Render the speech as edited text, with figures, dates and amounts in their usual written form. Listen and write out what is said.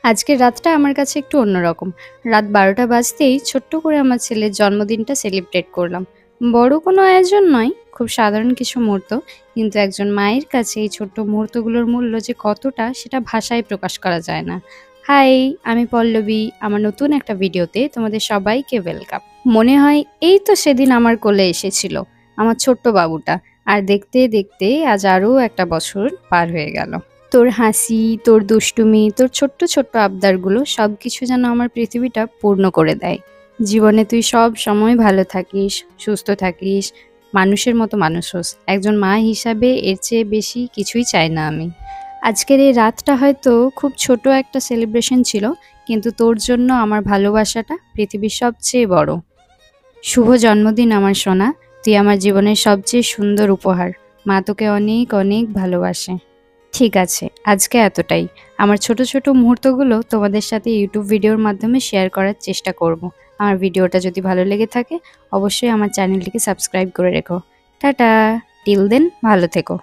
আজকের রাতটা আমার কাছে একটু অন্যরকম। রাত ১২টা বাজতেই ছোট্ট করে আমার ছেলের জন্মদিনটা সেলিব্রেট করলাম। বড় কোনো আয়োজন নয়, খুব সাধারণ কিছু মুহূর্ত। কিন্তু একজন মায়ের কাছে এই ছোট্ট মুহূর্তগুলোর মূল্য যে কতটা সেটা ভাষায় প্রকাশ করা যায় না। হাই, আমি পল্লবী। আমার নতুন একটা ভিডিওতে তোমাদের সবাইকে ওয়েলকাম। মনে হয় এই তো সেদিন আমার কোলে এসেছিল আমার ছোট্ট বাবুটা। আর দেখতে, দেখতে আজ আরও একটা বছর পার হয়ে গেল। তোর হাসি, তোর দুষ্টুমি, তোর ছোট্ট, ছোট্ট আবদারগুলো সবকিছু যেন আমার পৃথিবীটা পূর্ণ করে দেয়। জীবনে তুই সবসময় ভালো থাকিস, সুস্থ থাকিস, মানুষের মতো মানুষ হোস। একজন মা হিসাবে এর চেয়ে বেশি কিছুই চাই না আমি। আজকের এই রাতটা হয়তো খুব ছোট একটা সেলিব্রেশন ছিল, কিন্তু তোর জন্য আমার ভালোবাসাটা পৃথিবীর সবচেয়ে বড়। শুভ জন্মদিন আমার সোনা, তুই আমার জীবনের সবচেয়ে সুন্দর উপহার। মা তোকে অনেক, অনেক ভালোবাসে। ঠিক আছে, আজকে এতটাই। আমার ছোট, ছোট মুহূর্তগুলো তোমাদের সাথে ইউটিউব ভিডিওর মাধ্যমে শেয়ার করার চেষ্টা করব। আমার ভিডিওটা যদি ভালো লেগে থাকে, অবশ্যই আমার চ্যানেলটিকে সাবস্ক্রাইব করে রেখো। টাটা! টিল দেন ভালো থেকো।